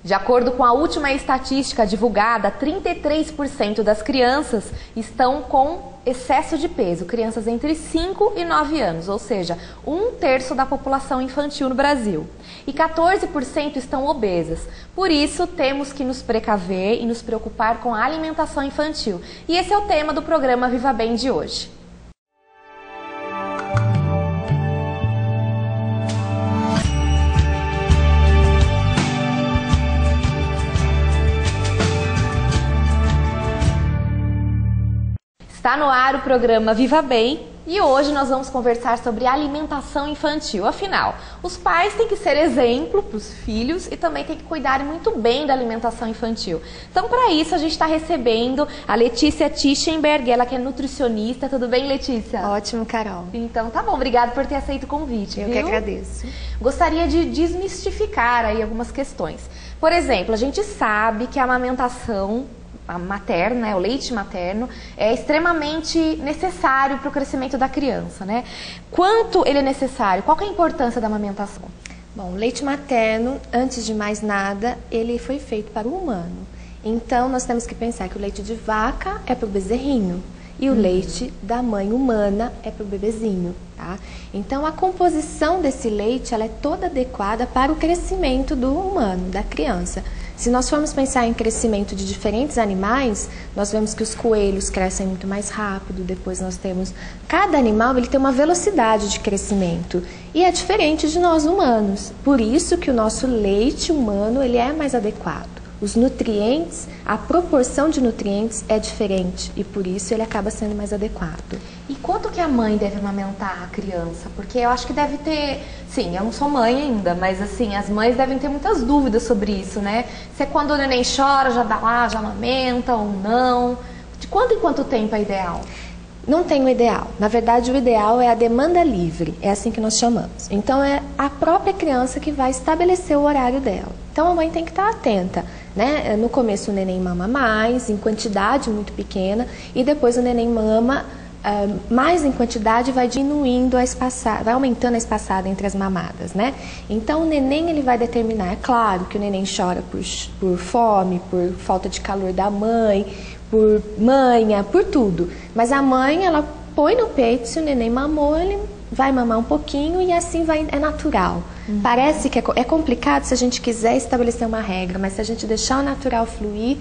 De acordo com a última estatística divulgada, 33% das crianças estão com excesso de peso, crianças entre 5 e 9 anos, ou seja, 1/3 da população infantil no Brasil. E 14% estão obesas. Por isso, temos que nos precaver e nos preocupar com a alimentação infantil. E esse é o tema do programa Viva Bem de hoje. Está no ar o programa Viva Bem e hoje nós vamos conversar sobre alimentação infantil. Afinal, os pais têm que ser exemplo para os filhos e também têm que cuidar muito bem da alimentação infantil. Então, para isso, a gente está recebendo a Letícia Tischenberg, ela que é nutricionista. Tudo bem, Letícia? Ótimo, Carol. Então, tá bom. Obrigada por ter aceito o convite. Eu que agradeço. Gostaria de desmistificar aí algumas questões. Por exemplo, a gente sabe que a amamentação materno, né, o leite materno, é extremamente necessário para o crescimento da criança, né? Quanto ele é necessário? Qual que é a importância da amamentação? Bom, o leite materno, antes de mais nada, ele foi feito para o humano. Então, nós temos que pensar que o leite de vaca é para o bezerrinho e o leite da mãe humana é para o bebezinho, tá? Então, a composição desse leite, ela é toda adequada para o crescimento do humano, da criança. Se nós formos pensar em crescimento de diferentes animais, nós vemos que os coelhos crescem muito mais rápido, depois nós temos... Cada animal ele tem uma velocidade de crescimento e é diferente de nós humanos. Por isso que o nosso leite humano ele é mais adequado. Os nutrientes, a proporção de nutrientes é diferente e por isso ele acaba sendo mais adequado. E quanto que a mãe deve amamentar a criança? Porque eu acho que deve ter... Sim, eu não sou mãe ainda, mas assim, as mães devem ter muitas dúvidas sobre isso, né? Se é quando o neném chora, já dá lá, já amamenta ou não. De quanto em quanto tempo é ideal? Não tem o ideal. Na verdade, o ideal é a demanda livre, é assim que nós chamamos. Então, é a própria criança que vai estabelecer o horário dela. Então, a mãe tem que estar atenta, né? No começo, o neném mama mais, em quantidade muito pequena, e depois o neném mama mais em quantidade, vai diminuindo a espaçada, vai aumentando a espaçada entre as mamadas, né? Então, o neném ele vai determinar, é claro que o neném chora por fome, por falta de calor da mãe, por manha, por tudo. Mas a mãe, ela põe no peito, se o neném mamou, ele vai mamar um pouquinho e assim vai, é natural. Parece que é complicado se a gente quiser estabelecer uma regra, mas se a gente deixar o natural fluir,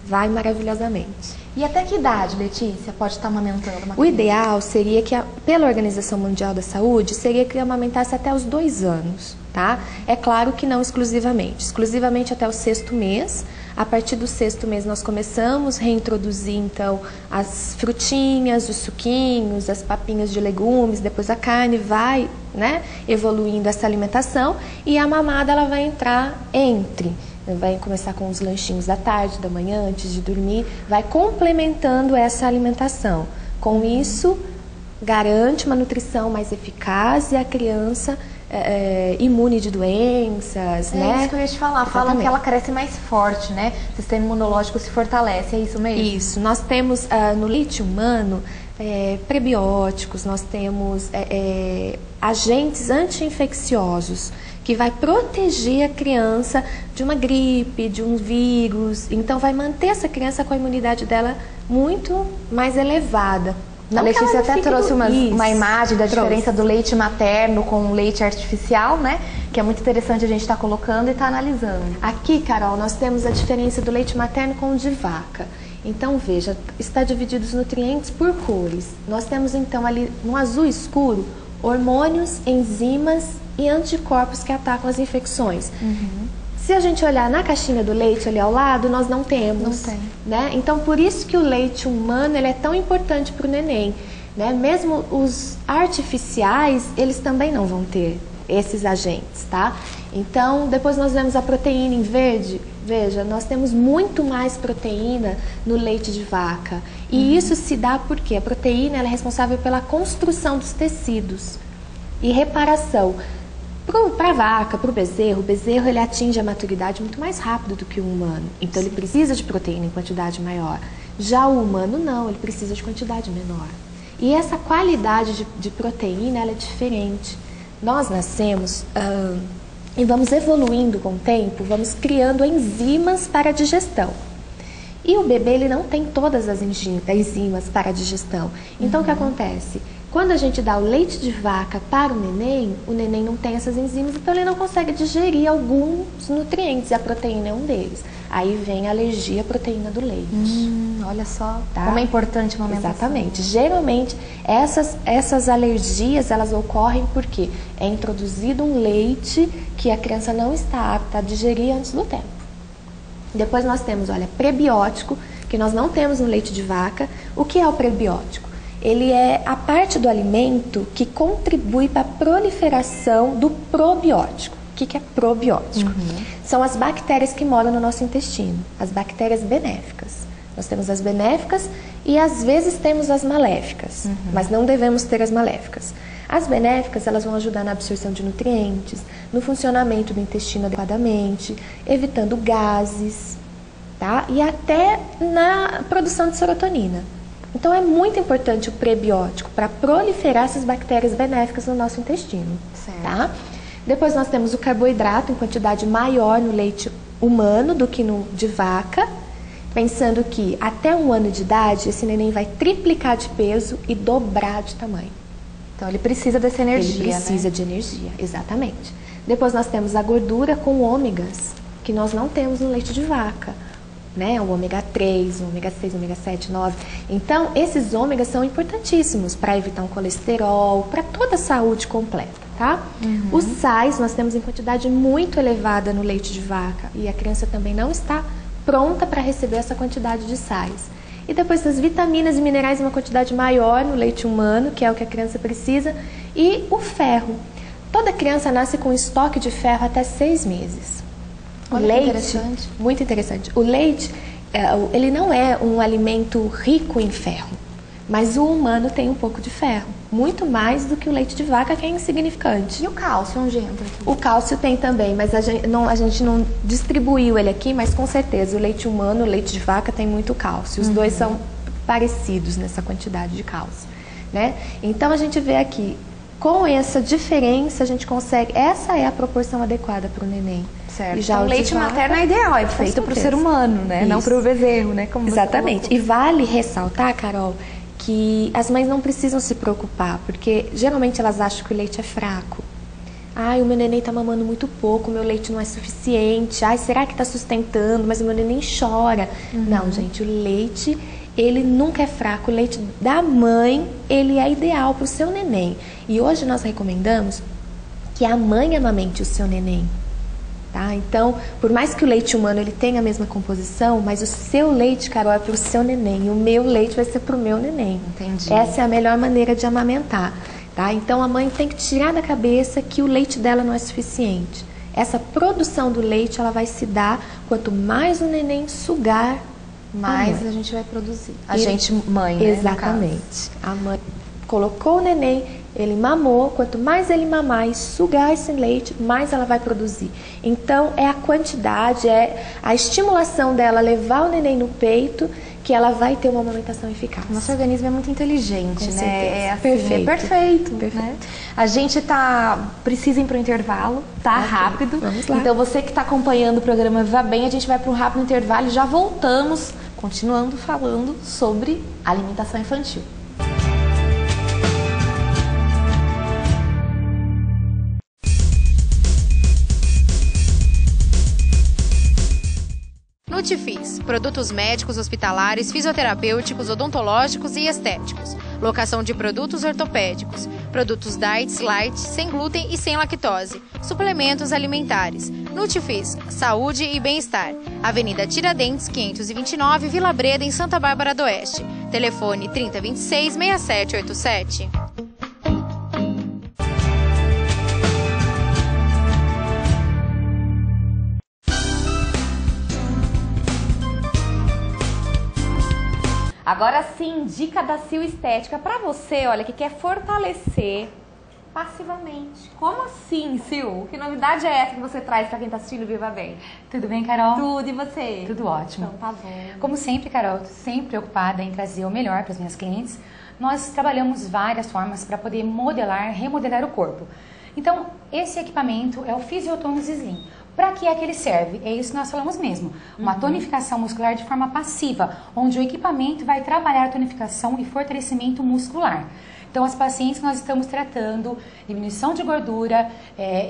vai maravilhosamente. E até que idade, Letícia, pode estar amamentando uma criança? O ideal seria que, pela Organização Mundial da Saúde, seria que amamentasse até os 2 anos, tá? É claro que não exclusivamente. Exclusivamente até o 6º mês. A partir do 6º mês nós começamos a reintroduzir, então, as frutinhas, os suquinhos, as papinhas de legumes, depois a carne vai, né, evoluindo essa alimentação e a mamada ela vai entrar vai começar com os lanchinhos da tarde, da manhã, antes de dormir, vai complementando essa alimentação. Com isso, garante uma nutrição mais eficaz e a criança imune de doenças, né? É isso que eu ia te falar. Falam que ela cresce mais forte, né? O sistema imunológico se fortalece, é isso mesmo? Isso. Nós temos no leite humano prebióticos, nós temos agentes anti-infecciosos que vai proteger a criança de uma gripe, de um vírus. Então, vai manter essa criança com a imunidade dela muito mais elevada. A Letícia até trouxe uma imagem da diferença do leite materno com o leite artificial, né? Que é muito interessante a gente estar colocando e estar analisando. Aqui, Carol, nós temos a diferença do leite materno com o de vaca. Então, veja, está dividido os nutrientes por cores. Nós temos, então, ali no azul escuro, hormônios, enzimas e anticorpos que atacam as infecções. Se a gente olhar na caixinha do leite ali ao lado, nós não temos. Não tem. Né? Então, por isso que o leite humano ele é tão importante para o neném. Né? Mesmo os artificiais, eles também não vão ter esses agentes, tá? Então, depois nós vemos a proteína em verde. Veja, nós temos muito mais proteína no leite de vaca. E isso se dá porque a proteína ela é responsável pela construção dos tecidos e reparação. Para a vaca, para o bezerro ele atinge a maturidade muito mais rápido do que o humano. Então, ele precisa de proteína em quantidade maior. Já o humano, não, ele precisa de quantidade menor. E essa qualidade de proteína, ela é diferente. Nós nascemos e vamos evoluindo com o tempo, vamos criando enzimas para a digestão. E o bebê, ele não tem todas as enzimas para a digestão. Então, o que acontece? Quando a gente dá o leite de vaca para o neném não tem essas enzimas, então ele não consegue digerir alguns nutrientes, e a proteína é um deles. Aí vem a alergia à proteína do leite. Olha só, tá? Como é importante a amamentação. Exatamente. Geralmente, essas alergias, elas ocorrem porque é introduzido um leite que a criança não está apta a digerir antes do tempo. Depois nós temos, olha, prebiótico, que nós não temos no leite de vaca. O que é o prebiótico? Ele é a parte do alimento que contribui para a proliferação do probiótico. O que é probiótico? São as bactérias que moram no nosso intestino, as bactérias benéficas. Nós temos as benéficas e às vezes temos as maléficas, mas não devemos ter as maléficas. As benéficas, elas vão ajudar na absorção de nutrientes, no funcionamento do intestino adequadamente, evitando gases, tá? E até na produção de serotonina. Então é muito importante o prebiótico para proliferar essas bactérias benéficas no nosso intestino, tá? Depois nós temos o carboidrato em quantidade maior no leite humano do que no de vaca, pensando que até 1 ano de idade esse neném vai triplicar de peso e dobrar de tamanho. Então ele precisa dessa energia, Ele precisa de energia, exatamente. Depois nós temos a gordura com ômegas, que nós não temos no leite de vaca, né? O ômega 3, o ômega 6, o ômega 7, 9. Então, esses ômegas são importantíssimos para evitar um colesterol, para toda a saúde completa, tá? Os sais nós temos em quantidade muito elevada no leite de vaca e a criança também não está pronta para receber essa quantidade de sais. E depois as vitaminas e minerais em uma quantidade maior no leite humano, que é o que a criança precisa, e o ferro. Toda criança nasce com estoque de ferro até 6 meses. Olha, o leite, interessante. Muito interessante. O leite, ele não é um alimento rico em ferro, mas o humano tem um pouco de ferro, muito mais do que o leite de vaca, que é insignificante. E o cálcio, onde entra aqui? O cálcio tem também, mas a gente não distribuiu ele aqui, mas com certeza o leite humano, o leite de vaca tem muito cálcio. Os dois são parecidos nessa quantidade de cálcio, né? Então a gente vê aqui, com essa diferença a gente consegue, essa é a proporção adequada para o neném. Certo. E já então, o leite materno é ideal, é feito para o ser humano, né? Isso. Não para o bezerro, né? Como exatamente. E vale ressaltar, Carol, que as mães não precisam se preocupar, porque geralmente elas acham que o leite é fraco. Ai, o meu neném está mamando muito pouco, o meu leite não é suficiente. Ai, será que está sustentando, mas o meu neném chora. Não, gente, o leite, ele nunca é fraco. O leite da mãe, ele é ideal para o seu neném. E hoje nós recomendamos que a mãe amamente o seu neném. Tá? Então, por mais que o leite humano ele tenha a mesma composição, mas o seu leite, Carol, é para o seu neném. E o meu leite vai ser para o meu neném. Entendi. Essa é a melhor maneira de amamentar. Tá? Então, a mãe tem que tirar da cabeça que o leite dela não é suficiente. Essa produção do leite, ela vai se dar quanto mais o neném sugar, mais a gente vai produzir. A gente, mãe, né? Exatamente. A mãe colocou o neném, ele mamou, quanto mais ele mamar e sugar esse leite, mais ela vai produzir. Então, é a quantidade, é a estimulação dela levar o neném no peito que ela vai ter uma amamentação eficaz. Nosso organismo é muito inteligente, com né? certeza. É assim, perfeito. É perfeito, perfeito. Né? A gente precisa ir para o intervalo, tá? Okay. Rápido. Vamos lá. Então, você que está acompanhando o programa Viva Bem, a gente vai para um rápido intervalo e já voltamos, continuando falando sobre alimentação infantil. Nutifis, produtos médicos, hospitalares, fisioterapêuticos, odontológicos e estéticos. Locação de produtos ortopédicos. Produtos diets, light, sem glúten e sem lactose. Suplementos alimentares. Nutifis, saúde e bem-estar. Avenida Tiradentes, 529, Vila Breda, em Santa Bárbara do Oeste. Telefone 3026-6787. Agora sim, dica da Sil Estética para você, olha, que quer fortalecer passivamente. Como assim, Sil? Que novidade é essa que você traz para quem está assistindo Viva Bem? Tudo bem, Carol? Tudo, e você? Tudo ótimo. Então tá bom. Como sempre, Carol, tô sempre preocupada em trazer o melhor para os meus clientes. Nós trabalhamos várias formas para poder modelar, remodelar o corpo. Então, esse equipamento é o Physiotonus Slim. Para que é que ele serve? É isso que nós falamos mesmo. Uma tonificação muscular de forma passiva, onde o equipamento vai trabalhar a tonificação e fortalecimento muscular. Então, as pacientes que nós estamos tratando, diminuição de gordura,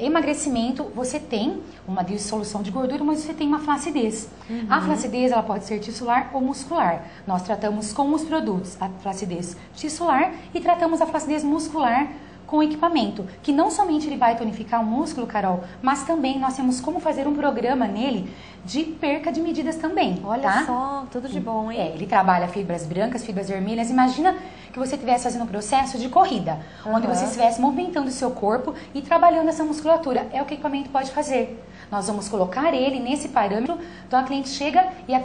emagrecimento, você tem uma dissolução de gordura, mas você tem uma flacidez. A flacidez, ela pode ser tissular ou muscular. Nós tratamos com os produtos a flacidez tissular e tratamos a flacidez muscular com o equipamento, que não somente ele vai tonificar o músculo, Carol, mas também nós temos como fazer um programa nele de perca de medidas também. Olha só, tudo de bom, hein? Ele trabalha fibras brancas, fibras vermelhas. Imagina que você estivesse fazendo um processo de corrida, onde você estivesse movimentando o seu corpo e trabalhando essa musculatura. É o que o equipamento pode fazer. Nós vamos colocar ele nesse parâmetro, então a cliente chega e o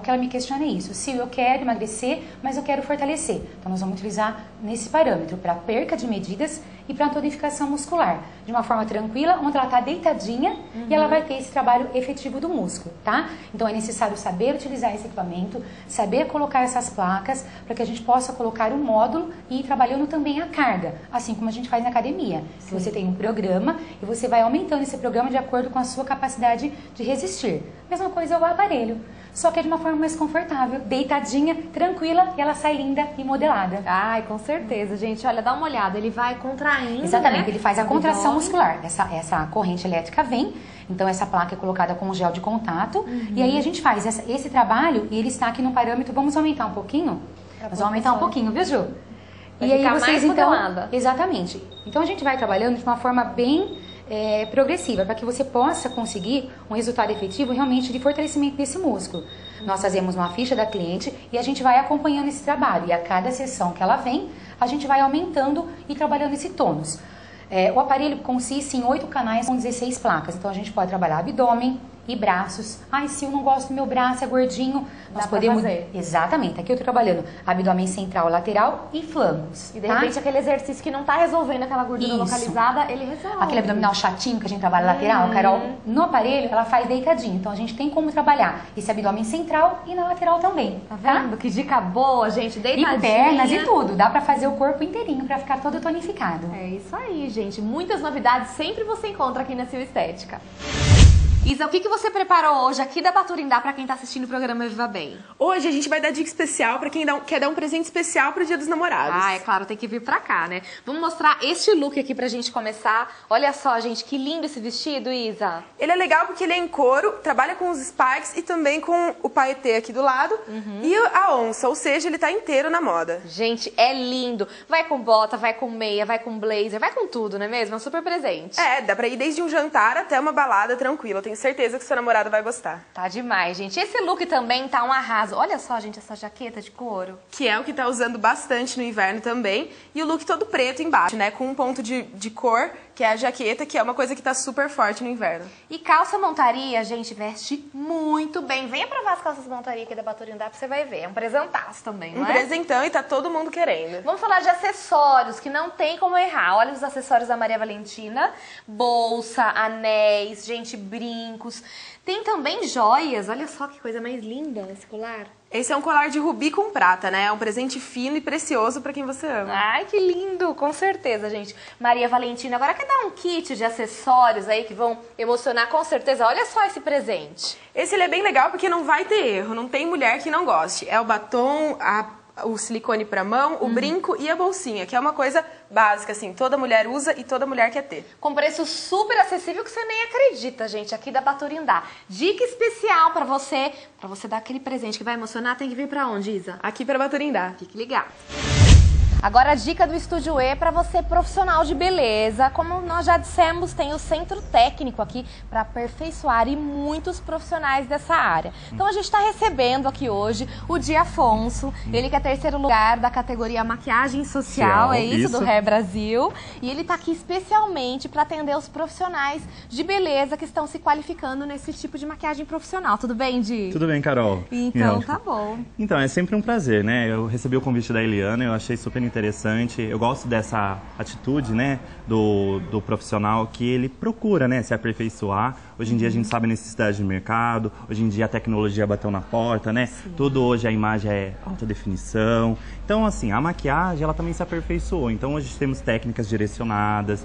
que ela me questiona é isso. Se eu quero emagrecer, mas eu quero fortalecer. Então nós vamos utilizar nesse parâmetro para perca de medidas e para tonificação muscular. De uma forma tranquila, onde ela está deitadinha e ela vai ter esse trabalho efetivo do músculo, tá? Então é necessário saber utilizar esse equipamento, saber colocar essas placas para que a gente possa colocar um módulo e ir trabalhando também a carga, assim como a gente faz na academia. Se você tem um programa e você vai aumentando esse programa de acordo com a sua capacidade de resistir. Mesma coisa é o aparelho, só que é de uma forma mais confortável, deitadinha, tranquila, e ela sai linda e modelada. Ai, com certeza, gente. Olha, dá uma olhada, ele vai contraindo, exatamente, né? Ele faz a contração muscular. Essa corrente elétrica vem, então essa placa é colocada com gel de contato, e aí a gente faz esse trabalho, e ele está aqui no parâmetro. Vamos aumentar um pouquinho? Nós vamos aumentar um pouquinho, viu, Ju? Vai ficar mais modelada. Exatamente. Então a gente vai trabalhando de uma forma bem progressiva, para que você possa conseguir um resultado efetivo realmente de fortalecimento desse músculo. Nós fazemos uma ficha da cliente e a gente vai acompanhando esse trabalho, e a cada sessão que ela vem, a gente vai aumentando e trabalhando esse tônus. O aparelho consiste em 8 canais com 16 placas, então a gente pode trabalhar abdômen e braços. Ai, se eu não gosto do meu braço, é gordinho, nós podemos fazer. Exatamente, aqui eu tô trabalhando abdômen central, lateral e flancos. E de repente aquele exercício que não tá resolvendo aquela gordura localizada, ele resolve. Aquele abdominal chatinho que a gente trabalha lateral, Carol, no aparelho ela faz deitadinho, então a gente tem como trabalhar esse abdômen central e na lateral também. Tá vendo? Que dica boa, gente, deitadinha. E pernas e tudo, dá pra fazer o corpo inteirinho pra ficar todo tonificado. É isso aí, gente, muitas novidades sempre você encontra aqui na Sil Estética. Isa, o que você preparou hoje aqui da Baturindá para quem tá assistindo o programa Viva Bem? Hoje a gente vai dar dica especial para quem quer dar um presente especial pro Dia dos Namorados. Ah, é claro, tem que vir pra cá, né? Vamos mostrar este look aqui pra gente começar. Olha só, gente, que lindo esse vestido, Isa. Ele é legal porque ele é em couro, trabalha com os spikes e também com o paetê aqui do lado e a onça, ou seja, ele tá inteiro na moda. Gente, é lindo. Vai com bota, vai com meia, vai com blazer, vai com tudo, não é mesmo? É um super presente. É, dá pra ir desde um jantar até uma balada tranquila. Tenho certeza que seu namorado vai gostar. Tá demais, gente. Esse look também tá um arraso. Olha só, gente, essa jaqueta de couro. Que é o que tá usando bastante no inverno também. E o look todo preto embaixo, né? Com um ponto de cor, que é a jaqueta, que é uma coisa que tá super forte no inverno. E calça montaria, gente, veste muito bem. Venha provar as calças montaria aqui da Baturindá pra você vai ver. É um presentaço também, não é? Um presentão e tá todo mundo querendo. Vamos falar de acessórios, que não tem como errar. Olha os acessórios da Maria Valentina. Bolsa, anéis, gente, brincos. Tem também joias. Olha só que coisa mais linda esse colar. Esse é um colar de rubi com prata, né? É um presente fino e precioso pra quem você ama. Ai, que lindo! Com certeza, gente. Maria Valentina, agora quer dar um kit de acessórios aí que vão emocionar com certeza. Olha só esse presente. Esse ele é bem legal porque não vai ter erro. Não tem mulher que não goste. É o batom, o silicone pra mão, o brinco e a bolsinha, que é uma coisa básica, assim, toda mulher usa e toda mulher quer ter. Com preço super acessível que você nem acredita, gente, aqui da Baturindá. Dica especial pra você dar aquele presente que vai emocionar, tem que vir pra onde, Isa? Aqui pra Baturindá. Fique ligado. Agora a dica do Estúdio E para você profissional de beleza. Como nós já dissemos, tem o centro técnico aqui para aperfeiçoar e muitos profissionais dessa área. Então a gente está recebendo aqui hoje o Di Afonso, ele que é terceiro lugar da categoria maquiagem social, é isso, do Hair Brasil. E ele está aqui especialmente para atender os profissionais de beleza que estão se qualificando nesse tipo de maquiagem profissional. Tudo bem, Di? Tudo bem, Carol. Então tá bom. Então, é sempre um prazer, né? Eu recebi o convite da Eliana, eu achei super interessante. Eu gosto dessa atitude, né, do profissional que ele procura, né, se aperfeiçoar Hoje em dia a gente sabe a necessidade de mercado, hoje em dia a tecnologia bateu na porta, né? Sim. Tudo hoje a imagem é alta definição. Então, assim, a maquiagem, ela também se aperfeiçoou. Então, hoje temos técnicas direcionadas,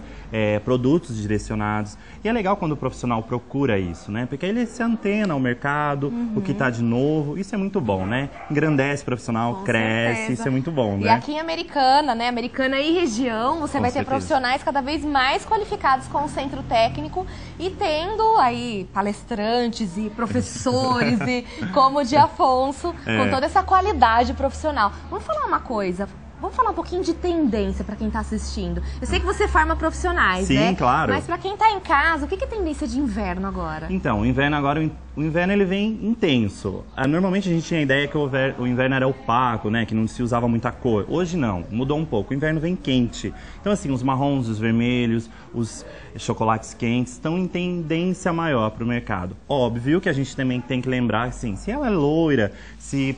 produtos direcionados. E é legal quando o profissional procura isso, né? Porque aí ele se antena ao mercado, o que está de novo. Isso é muito bom, né? Engrandece o profissional, com cresce, certeza. Isso é muito bom, né? E aqui em Americana, né? Americana e região, você vai ter profissionais cada vez mais qualificados com o centro técnico e tendo aí palestrantes e professores e como o de Afonso, com toda essa qualidade profissional. Vamos falar uma coisa, vamos falar um pouquinho de tendência para quem está assistindo. Eu sei que você forma profissionais, né? Sim, claro. Mas para quem está em casa, o que é tendência de inverno agora? Então, o inverno agora, o inverno ele vem intenso. Normalmente a gente tinha a ideia que o inverno era opaco, né? Que não se usava muita cor. Hoje não, mudou um pouco. O inverno vem quente. Então, assim, os marrons, os vermelhos, os chocolates quentes estão em tendência maior para o mercado. Óbvio que a gente também tem que lembrar, assim, se ela é loira, se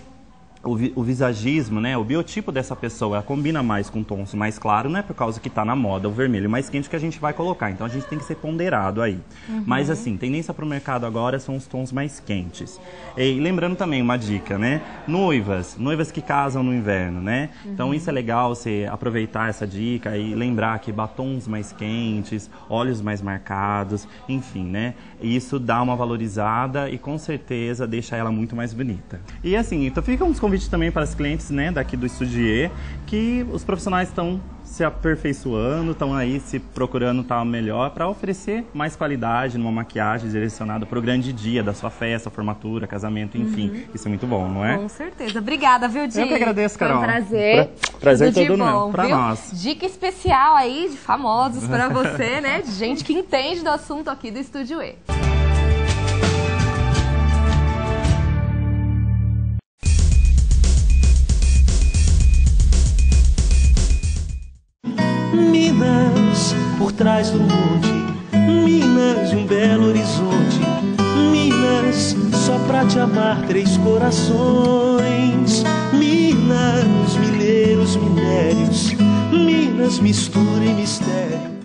o visagismo, né, o biotipo dessa pessoa, ela combina mais com tons mais claros, não é por causa que está na moda o vermelho mais quente que a gente vai colocar. Então a gente tem que ser ponderado aí. Mas assim, tendência para o mercado agora são os tons mais quentes. E lembrando também uma dica, né, noivas que casam no inverno, né? Então isso é legal, você aproveitar essa dica e lembrar que batons mais quentes, olhos mais marcados, enfim, né? Isso dá uma valorizada e com certeza deixa ela muito mais bonita. E assim, então fica uns convites também para os clientes, né, daqui do Estúdio, que os profissionais estão se aperfeiçoando, estão aí se procurando estar melhor para oferecer mais qualidade numa maquiagem direcionada para o grande dia da sua festa, formatura, casamento, enfim. Isso é muito bom, não é? Com certeza. Obrigada, viu, Di? Eu que agradeço, Carol. Foi um prazer. Prazer tudo todo bom, meu, para nós. Dica especial aí de famosos para você, né? De gente que entende do assunto aqui do Estúdio E. Minas, por trás do monte, Minas, um belo horizonte, Minas, só pra te amar 3 corações, Minas, mineiros, minérios, Minas, mistura e mistério.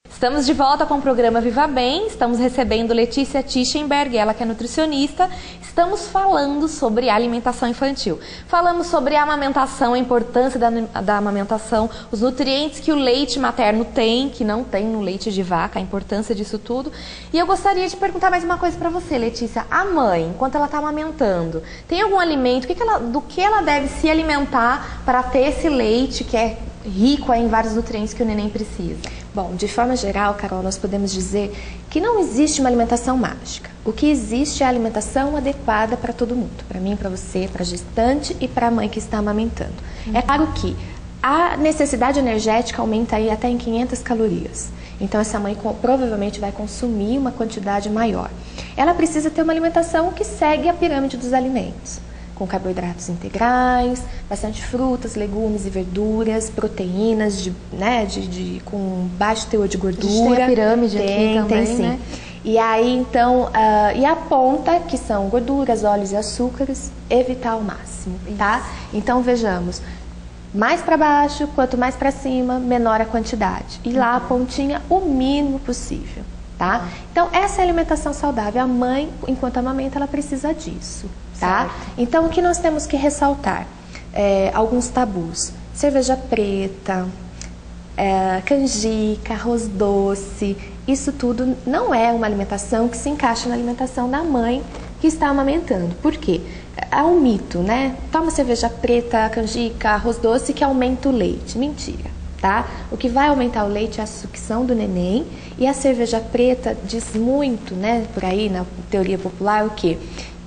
Estamos de volta com o programa Viva Bem, estamos recebendo Letícia Tischenberg, ela que é nutricionista. Estamos falando sobre alimentação infantil. Falamos sobre a amamentação, a importância da amamentação, os nutrientes que o leite materno tem, que não tem no leite de vaca, a importância disso tudo. E eu gostaria de perguntar mais uma coisa para você, Letícia. A mãe, enquanto ela está amamentando, tem algum alimento, do que ela deve se alimentar para ter esse leite que é rico em vários nutrientes que o neném precisa? Bom, de forma geral, Carol, nós podemos dizer que não existe uma alimentação mágica. O que existe é a alimentação adequada para todo mundo, para mim, para você, para a gestante e para a mãe que está amamentando. É claro que a necessidade energética aumenta aí até em 500 calorias. Então, essa mãe provavelmente vai consumir uma quantidade maior. Ela precisa ter uma alimentação que segue a pirâmide dos alimentos, com carboidratos integrais, bastante frutas, legumes e verduras, proteínas com baixo teor de gordura. A gente tem a pirâmide aqui também, tem sim. Né? E aí, então, e a ponta, que são gorduras, óleos e açúcares, evitar ao máximo, tá? Então, vejamos, mais para baixo, quanto mais para cima, menor a quantidade. E lá a pontinha, o mínimo possível, tá? Então, essa é a alimentação saudável. A mãe, enquanto amamenta, ela precisa disso. Tá? Então, o que nós temos que ressaltar? Alguns tabus. Cerveja preta, canjica, arroz doce, isso tudo não é uma alimentação que se encaixa na alimentação da mãe que está amamentando. Por quê? Há um mito, né? Toma cerveja preta, canjica, arroz doce que aumenta o leite. Mentira, tá? O que vai aumentar o leite é a sucção do neném, e a cerveja preta diz muito, né, por aí na teoria popular, o quê?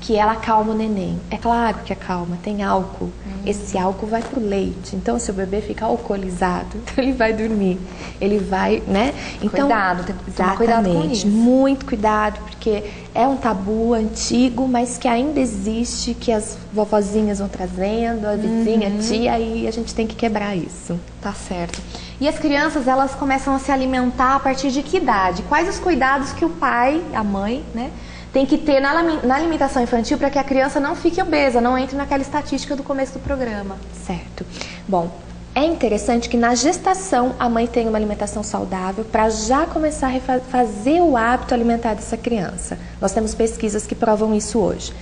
Que ela acalma o neném. É claro que acalma, tem álcool. Esse álcool vai pro leite. Então, se o bebê fica alcoolizado, então ele vai dormir. Ele vai, né? Então, cuidado, tem que tomar cuidado com isso. Muito cuidado, porque é um tabu antigo, mas que ainda existe, que as vovozinhas vão trazendo, a vizinha, a tia, e a gente tem que quebrar isso. Tá certo. E as crianças, elas começam a se alimentar a partir de que idade? Quais os cuidados que o pai, a mãe, né, tem que ter na alimentação infantil para que a criança não fique obesa, não entre naquela estatística do começo do programa? Certo. Bom, É interessante que na gestação a mãe tenha uma alimentação saudável para já começar a fazer o hábito alimentar dessa criança. Nós temos pesquisas que provam isso hoje.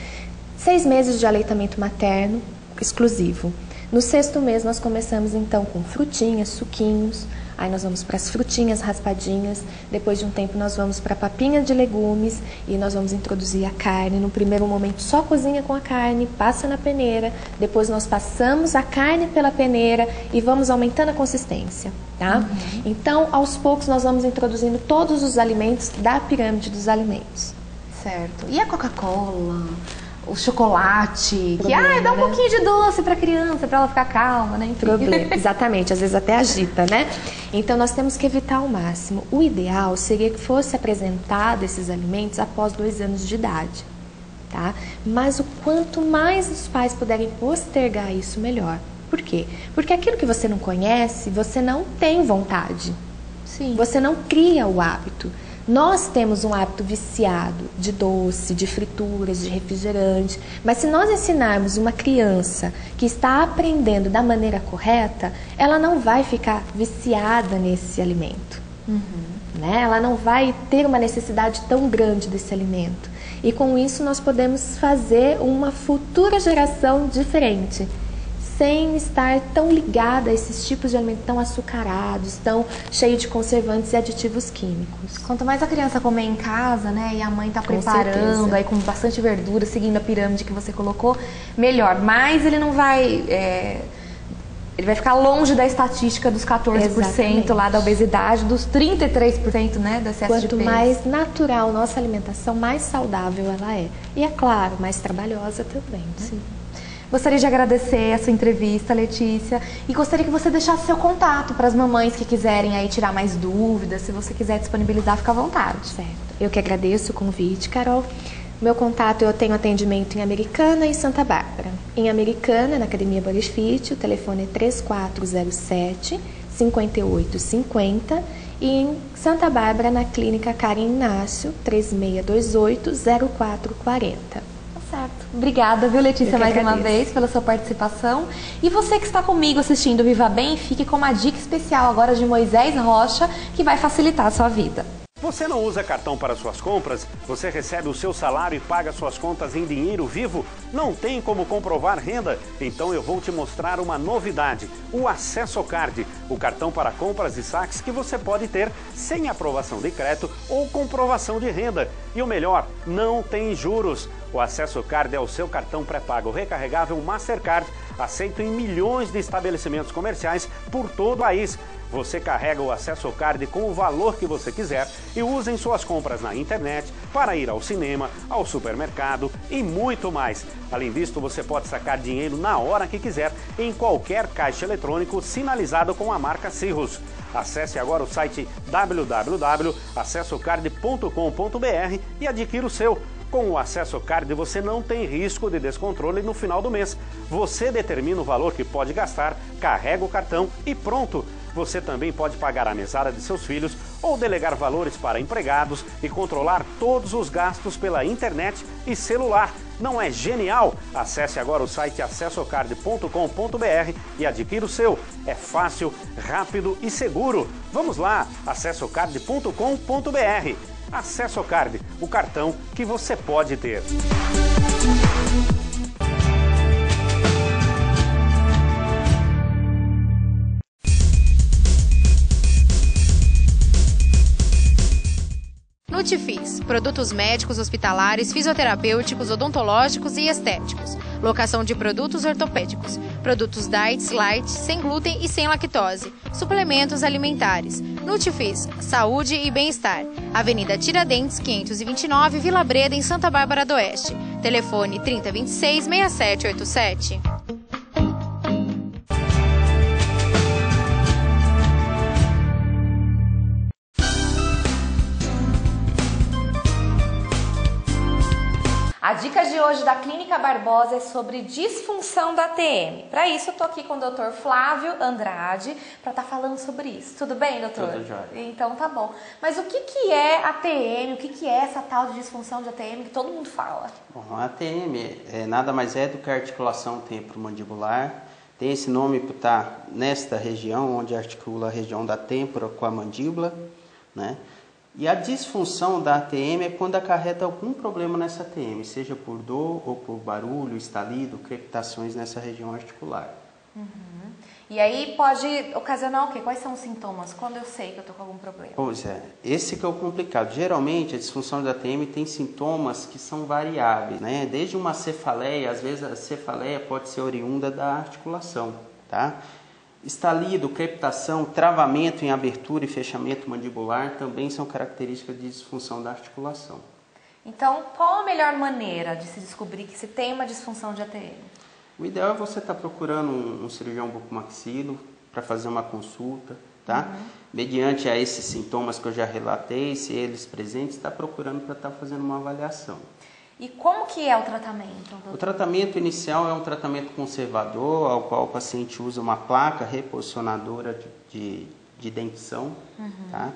6 meses de aleitamento materno exclusivo. No 6º mês nós começamos então com frutinhas, suquinhos, aí nós vamos para as frutinhas raspadinhas, depois de um tempo nós vamos para a papinha de legumes e nós vamos introduzir a carne. No primeiro momento só cozinha com a carne, passa na peneira, depois nós passamos a carne pela peneira e vamos aumentando a consistência, tá? Então, aos poucos nós vamos introduzindo todos os alimentos da pirâmide dos alimentos. Certo. E a Coca-Cola? O chocolate, Problema, dá um né? pouquinho de doce para a criança, para ela ficar calma, né? Enfim. Problema, exatamente, às vezes até agita, né? Então nós temos que evitar ao máximo. O ideal seria que fosse apresentado esses alimentos após 2 anos de idade, tá? Mas o quanto mais os pais puderem postergar isso, melhor. Por quê? Porque aquilo que você não conhece, você não tem vontade. Sim. Você não cria o hábito. Nós temos um hábito viciado de doce, de frituras, de refrigerante, mas se nós ensinarmos uma criança que está aprendendo da maneira correta, ela não vai ficar viciada nesse alimento, né? Ela não vai ter uma necessidade tão grande desse alimento. E com isso nós podemos fazer uma futura geração diferente, sem estar tão ligada a esses tipos de alimentos tão açucarados, tão cheios de conservantes e aditivos químicos. Quanto mais a criança comer em casa, né, e a mãe tá Com preparando, certeza. aí com bastante verdura, seguindo a pirâmide que você colocou, melhor. Mas ele não vai... ele vai ficar longe da estatística dos 14% Exatamente. lá da obesidade, dos 33%, né, do excesso de Quanto peso. mais natural nossa alimentação, mais saudável ela é. E é claro, mais trabalhosa também, né? Sim. Gostaria de agradecer a sua entrevista, Letícia, e gostaria que você deixasse seu contato para as mamães que quiserem aí tirar mais dúvidas. Se você quiser disponibilizar, fica à vontade. Certo. Eu que agradeço o convite, Carol. Meu contato, eu tenho atendimento em Americana e Santa Bárbara. Em Americana, na Academia Body Fit, o telefone é 3407-5850 e em Santa Bárbara, na Clínica Karen Inácio, 3628-0440. Certo. Obrigada, viu, Letícia, Eu que mais uma agradeço. vez pela sua participação. E você que está comigo assistindo Viva Bem, fique com uma dica especial agora de Moisés Rocha, que vai facilitar a sua vida. Você não usa cartão para suas compras? Você recebe o seu salário e paga suas contas em dinheiro vivo? Não tem como comprovar renda? Então eu vou te mostrar uma novidade, o Acesso Card, o cartão para compras e saques que você pode ter sem aprovação de crédito ou comprovação de renda. E o melhor, não tem juros. O Acesso Card é o seu cartão pré-pago recarregável Mastercard, aceito em milhões de estabelecimentos comerciais por todo o país. Você carrega o Acesso Card com o valor que você quiser e usa em suas compras na internet, para ir ao cinema, ao supermercado e muito mais. Além disso, você pode sacar dinheiro na hora que quiser em qualquer caixa eletrônico sinalizado com a marca Cirrus. Acesse agora o site www.acessocard.com.br e adquira o seu. Com o Acesso Card você não tem risco de descontrole no final do mês. Você determina o valor que pode gastar, carrega o cartão e pronto! Você também pode pagar a mesada de seus filhos ou delegar valores para empregados e controlar todos os gastos pela internet e celular. Não é genial? Acesse agora o site acessocard.com.br e adquira o seu. É fácil, rápido e seguro. Vamos lá, acessocard.com.br. Acesso Card, o cartão que você pode ter. Nutifis, produtos médicos, hospitalares, fisioterapêuticos, odontológicos e estéticos. Locação de produtos ortopédicos. Produtos diets, light, sem glúten e sem lactose. Suplementos alimentares. Nutifis, saúde e bem-estar. Avenida Tiradentes, 529, Vila Breda, em Santa Bárbara do Oeste. Telefone 3026-6787. A dica de hoje da Clínica Barbosa é sobre disfunção da TM. Para isso, eu tô aqui com o Dr. Flávio Andrade para estar falando sobre isso. Tudo bem, doutor? Tudo jóia. Então tá bom. Mas o que é a TM? O que é essa tal de disfunção de ATM que todo mundo fala? Bom, a ATM nada mais é do que a articulação temporomandibular, Tem esse nome por estar nesta região, onde articula a região da têmpora com a mandíbula, né? E a disfunção da ATM é quando acarreta algum problema nessa ATM, seja por dor ou por barulho, estalido, crepitações nessa região articular. E aí pode ocasionar o quê? Quais são os sintomas? Quando eu sei que eu estou com algum problema? Pois é, esse que é o complicado. Geralmente a disfunção da ATM tem sintomas que são variáveis, né? Desde uma cefaleia, às vezes a cefaleia pode ser oriunda da articulação, tá? Estalido, crepitação, travamento em abertura e fechamento mandibular também são características de disfunção da articulação. Então, qual a melhor maneira de se descobrir que se tem uma disfunção de ATM? O ideal é você estar procurando um cirurgião bucomaxilo para fazer uma consulta, tá? Mediante a esses sintomas que eu já relatei, se eles presentes, está procurando para estar fazendo uma avaliação. E como que é o tratamento, doutor? O tratamento inicial é um tratamento conservador, ao qual o paciente usa uma placa reposicionadora de dentição, tá?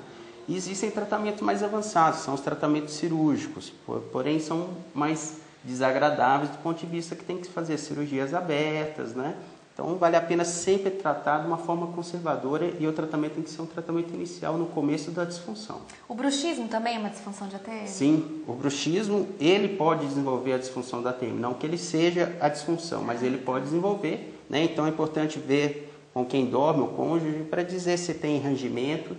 E existem tratamentos mais avançados, são os tratamentos cirúrgicos, porém são mais desagradáveis do ponto de vista que tem que fazer cirurgias abertas, né? Então vale a pena sempre tratar de uma forma conservadora e o tratamento tem que ser um tratamento inicial no começo da disfunção. O bruxismo também é uma disfunção de ATM? Sim, o bruxismo ele pode desenvolver a disfunção da ATM, não que ele seja a disfunção, mas ele pode desenvolver, né? Então é importante ver com quem dorme, o cônjuge, para dizer se tem rangimento,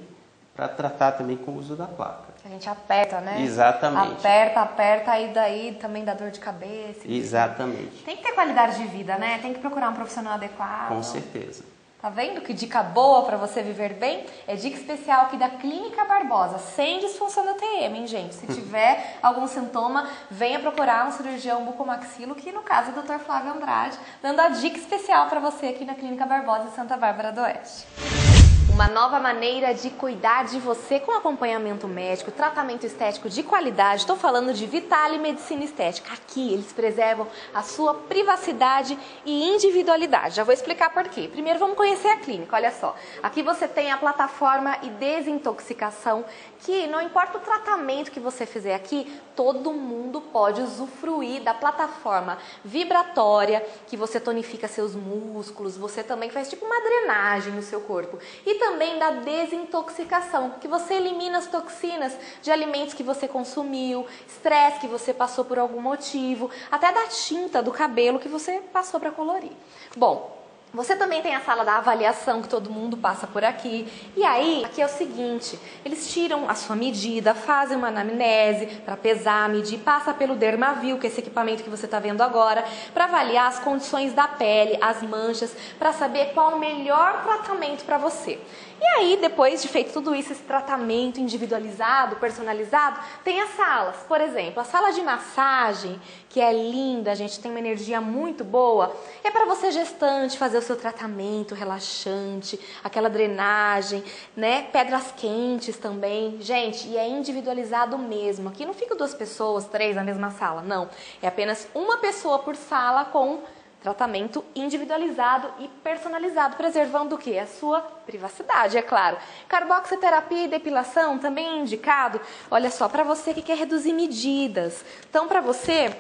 para tratar também com o uso da placa. A gente aperta, né? Exatamente. Aperta, e daí também dá dor de cabeça. Exatamente. Tem que ter qualidade de vida, né? Tem que procurar um profissional adequado. Com certeza. Tá vendo que dica boa para você viver bem? É dica especial aqui da Clínica Barbosa, sem disfunção da TM, hein, gente? Se tiver algum sintoma, venha procurar um cirurgião bucomaxilo, que no caso é o Dr. Flávio Andrade, dando a dica especial para você aqui na Clínica Barbosa, em Santa Bárbara do Oeste. Uma nova maneira de cuidar de você com acompanhamento médico, tratamento estético de qualidade. Estou falando de Vitale Medicina Estética. Aqui eles preservam a sua privacidade e individualidade. Já vou explicar por quê. Primeiro vamos conhecer a clínica, olha só. Aqui você tem a plataforma e desintoxicação, que não importa o tratamento que você fizer aqui, todo mundo pode usufruir da plataforma vibratória, que você tonifica seus músculos, você também faz tipo uma drenagem no seu corpo. E também da desintoxicação, que você elimina as toxinas de alimentos que você consumiu, estresse que você passou por algum motivo, até da tinta do cabelo que você passou para colorir. Bom, você também tem a sala da avaliação, que todo mundo passa por aqui. E aí, aqui é o seguinte, eles tiram a sua medida, fazem uma anamnese para pesar, medir, passa pelo Dermavil, que é esse equipamento que você está vendo agora, para avaliar as condições da pele, as manchas, para saber qual o melhor tratamento para você. E aí, depois de feito tudo isso, esse tratamento individualizado, personalizado, tem as salas. Por exemplo, a sala de massagem, que é linda, a gente tem uma energia muito boa, é para você gestante fazer o seu tratamento relaxante, aquela drenagem, né? Pedras quentes também. Gente, e é individualizado mesmo. Aqui não fica 2 pessoas, 3 na mesma sala, não. É apenas uma pessoa por sala com tratamento individualizado e personalizado, preservando o quê? A sua privacidade, é claro. Carboxiterapia e depilação também é indicado, olha só, para você que quer reduzir medidas. Então, para você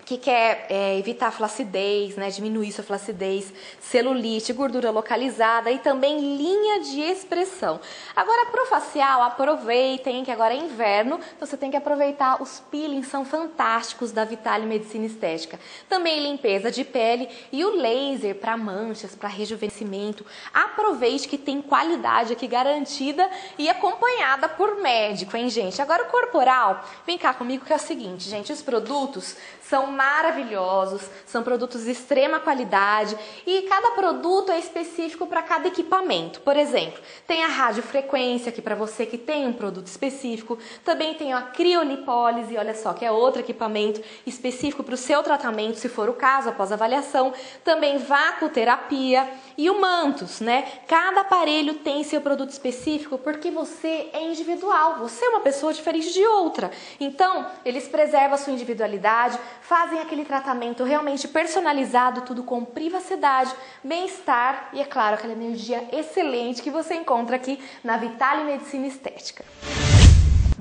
que quer evitar a flacidez, né, diminuir sua flacidez, celulite, gordura localizada e também linha de expressão. Agora, pro facial, aproveitem que agora é inverno, então você tem que aproveitar, os peelings são fantásticos da Vitale Medicina Estética. Também limpeza de pele e o laser para manchas, para rejuvenescimento. Aproveite que tem qualidade aqui garantida e acompanhada por médico, hein, gente? Agora o corporal, vem cá comigo que é o seguinte, gente, os produtos são maravilhosos, são produtos de extrema qualidade e cada produto é específico para cada equipamento. Por exemplo, tem a radiofrequência aqui para você que tem um produto específico, também tem a criolipólise, olha só, que é outro equipamento específico para o seu tratamento, se for o caso, após avaliação, também vacuoterapia e o Mantos, né? Cada aparelho tem seu produto específico porque você é individual, você é uma pessoa diferente de outra. Então, eles preservam a sua individualidade, fazem aquele tratamento realmente personalizado, tudo com privacidade, bem-estar e, é claro, aquela energia excelente que você encontra aqui na Vitale Medicina Estética.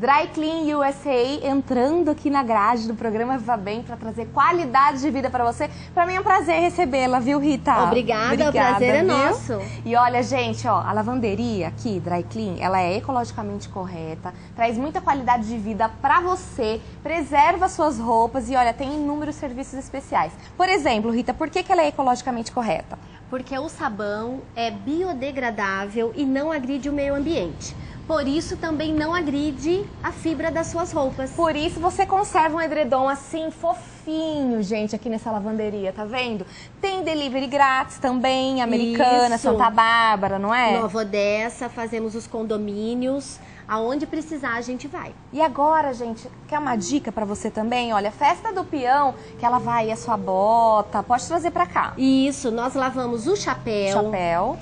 Dry Clean USA entrando aqui na grade do programa Viva Bem para trazer qualidade de vida para você. Para mim é um prazer recebê-la, viu, Rita? Obrigada, o prazer é nosso. E olha, gente, ó, a lavanderia aqui, Dry Clean, ela é ecologicamente correta, traz muita qualidade de vida para você, preserva suas roupas e olha, tem inúmeros serviços especiais. Por exemplo, Rita, por que ela é ecologicamente correta? Porque o sabão é biodegradável e não agride o meio ambiente. Por isso também não agride a fibra das suas roupas. Por isso você conserva um edredom assim fofinho, gente, aqui nessa lavanderia, tá vendo? Tem delivery grátis também, Americana, Isso. Santa Bárbara, não é? Nova Odessa, fazemos os condomínios, aonde precisar a gente vai. E agora, gente, quer uma dica pra você também? Olha, festa do peão, que ela vai a sua bota, pode trazer pra cá. Isso, nós lavamos o chapéu.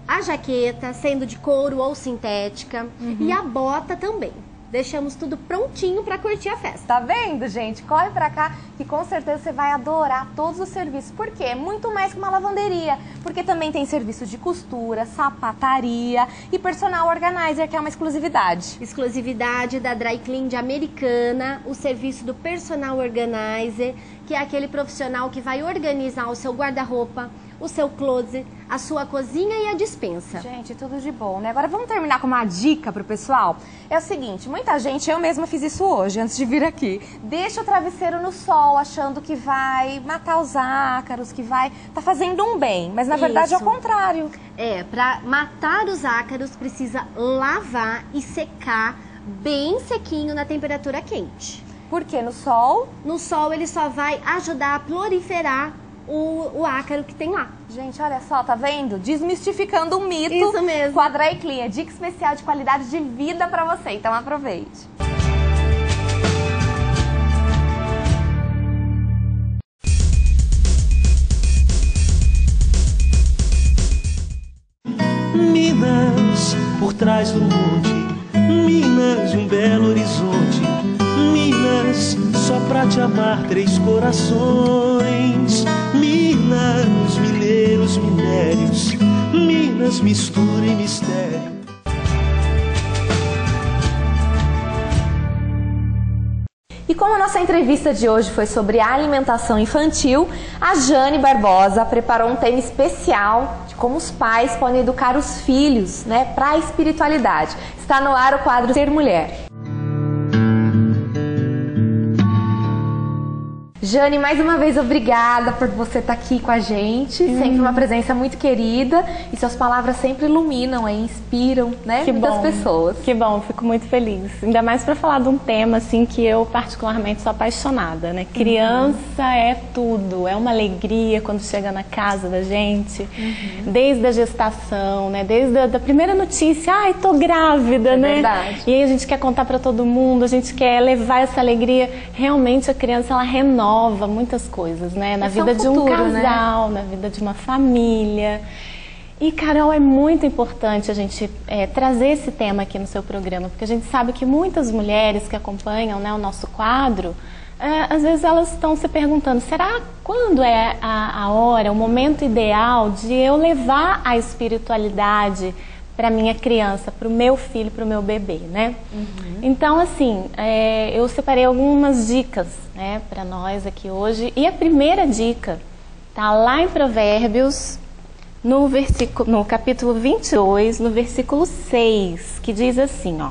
A jaqueta, sendo de couro ou sintética, e a bota também. Deixamos tudo prontinho para curtir a festa. Tá vendo, gente? Corre pra cá que com certeza você vai adorar todos os serviços. Por quê? Muito mais que uma lavanderia. Porque também tem serviço de costura, sapataria e personal organizer, que é uma exclusividade. Exclusividade da Dry Clean de Americana, o serviço do personal organizer, que é aquele profissional que vai organizar o seu guarda-roupa, o seu closet, a sua cozinha e a despensa. Gente, tudo de bom, né? Agora vamos terminar com uma dica pro pessoal. É o seguinte, muita gente, eu mesma fiz isso hoje, antes de vir aqui. Deixa o travesseiro no sol, achando que vai matar os ácaros, que vai tá fazendo um bem. Mas na verdade é o contrário. É, para matar os ácaros precisa lavar e secar bem sequinho na temperatura quente. Porque no sol? No sol ele só vai ajudar a proliferar o ácaro que tem lá. Gente, olha só, tá vendo? Desmistificando um mito. Isso mesmo. Com a Dry Clean, dica especial de qualidade de vida pra você. Então aproveite. Minas, por trás do monte, Minas, um belo horizonte, Minas, só pra te amar, três corações. Minas, mineiros, minérios, Minas, mistura e mistério. E como a nossa entrevista de hoje foi sobre alimentação infantil, a Jane Barbosa preparou um tema especial de como os pais podem educar os filhos, né, para a espiritualidade. Está no ar o quadro Ser Mulher. Jane, mais uma vez obrigada por você estar aqui com a gente, sempre uma presença muito querida e suas palavras sempre iluminam e inspiram, né, muitas pessoas. Que bom, fico muito feliz. Ainda mais para falar de um tema assim que eu particularmente sou apaixonada, né? Criança é tudo, é uma alegria quando chega na casa da gente, desde a gestação, né? Desde a primeira notícia, ai, tô grávida, né? Verdade. E aí a gente quer contar para todo mundo, a gente quer levar essa alegria. Realmente a criança ela renova muitas coisas, né? Na vida de um casal, na vida de uma família. E, Carol, é muito importante a gente trazer esse tema aqui no seu programa, porque a gente sabe que muitas mulheres que acompanham, né, o nosso quadro, às vezes elas estão se perguntando, será quando é a hora, o momento ideal de eu levar a espiritualidade para minha criança, para o meu filho, para o meu bebê, né? Então, assim, eu separei algumas dicas, né, para nós aqui hoje. E a primeira dica tá lá em Provérbios, no capítulo 22, no versículo 6, que diz assim, ó: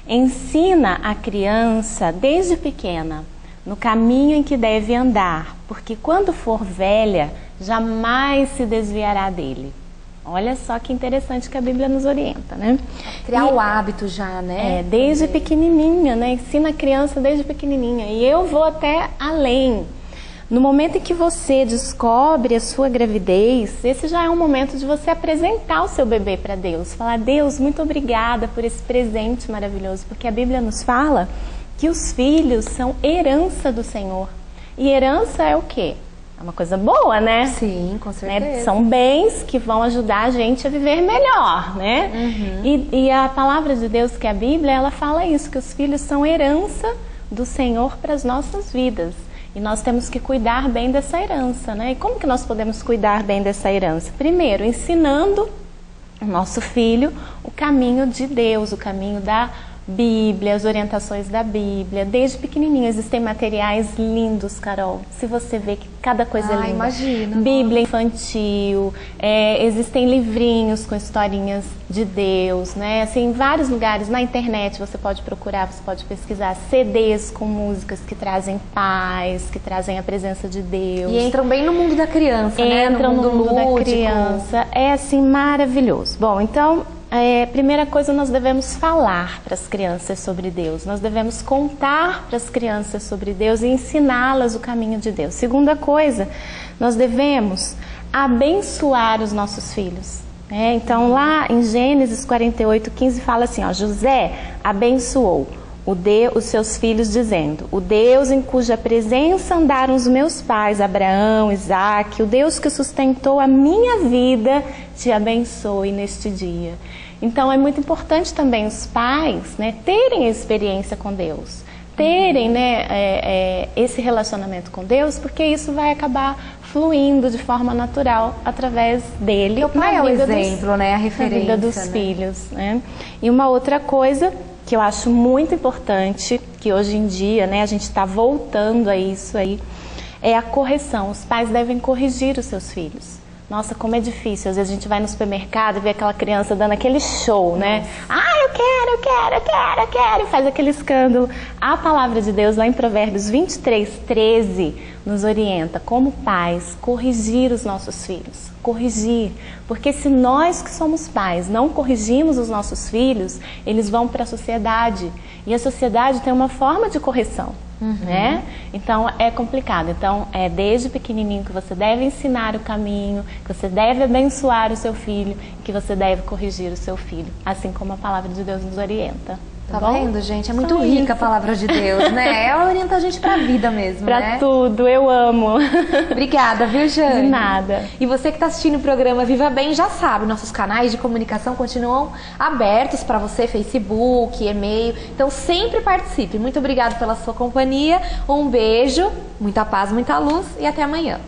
ensina a criança desde pequena no caminho em que deve andar, porque quando for velha, jamais se desviará dele. Olha só que interessante que a Bíblia nos orienta, né? Criar o hábito já, né? Desde pequenininha, né? Ensina a criança desde pequenininha. E eu vou até além. No momento em que você descobre a sua gravidez, esse já é um momento de você apresentar o seu bebê para Deus. Falar, Deus, muito obrigada por esse presente maravilhoso. Porque a Bíblia nos fala que os filhos são herança do Senhor. E herança é o quê? É uma coisa boa, né? Sim, com certeza. Né? São bens que vão ajudar a gente a viver melhor, né? E a palavra de Deus, que é a Bíblia, ela fala isso, que os filhos são herança do Senhor para as nossas vidas. E nós temos que cuidar bem dessa herança, né? E como que nós podemos cuidar bem dessa herança? Primeiro, ensinando o nosso filho o caminho de Deus, o caminho da Bíblia, as orientações da Bíblia. Desde pequenininho existem materiais lindos, Carol. Se você vê que cada coisa é linda. Imagina. Bíblia infantil, existem livrinhos com historinhas de Deus, né? Assim, em vários lugares, na internet você pode procurar, você pode pesquisar CDs com músicas que trazem paz, que trazem a presença de Deus. E entram bem no mundo da criança, né? Entram no mundo lúdico. da criança. É assim, maravilhoso. Bom, então, primeira coisa, nós devemos falar para as crianças sobre Deus. Nós devemos contar para as crianças sobre Deus e ensiná-las o caminho de Deus. Segunda coisa, nós devemos abençoar os nossos filhos. Então, lá em Gênesis 48:15 fala assim, ó, José abençoou os seus filhos dizendo, o Deus em cuja presença andaram os meus pais, Abraão, Isaque, o Deus que sustentou a minha vida, te abençoe neste dia. Então é muito importante também os pais, né, terem experiência com Deus, terem, né, esse relacionamento com Deus, porque isso vai acabar fluindo de forma natural através dele. E o pai é o exemplo, né, a referência, na vida dos filhos, né? E uma outra coisa que eu acho muito importante, que hoje em dia, né, a gente está voltando a isso aí, é a correção. Os pais devem corrigir os seus filhos. Nossa, como é difícil. Às vezes a gente vai no supermercado e vê aquela criança dando aquele show, né? Eu quero, e faz aquele escândalo. A palavra de Deus, lá em Provérbios 23:13, nos orienta, como pais, corrigir os nossos filhos. Corrigir. Porque se nós que somos pais não corrigimos os nossos filhos, eles vão para a sociedade. E a sociedade tem uma forma de correção. Né? Então é complicado. Então é desde pequenininho que você deve ensinar o caminho, que você deve abençoar o seu filho, que você deve corrigir o seu filho, assim como a palavra de Deus nos orienta. Tá vendo, gente? É muito rica a palavra de Deus, né? Ela orienta a gente pra vida mesmo, pra né? tudo, eu amo. Obrigada, viu, Jane? De nada. E você que tá assistindo o programa Viva Bem já sabe, nossos canais de comunicação continuam abertos pra você, Facebook, e-mail. Então sempre participe. Muito obrigada pela sua companhia. Um beijo, muita paz, muita luz e até amanhã.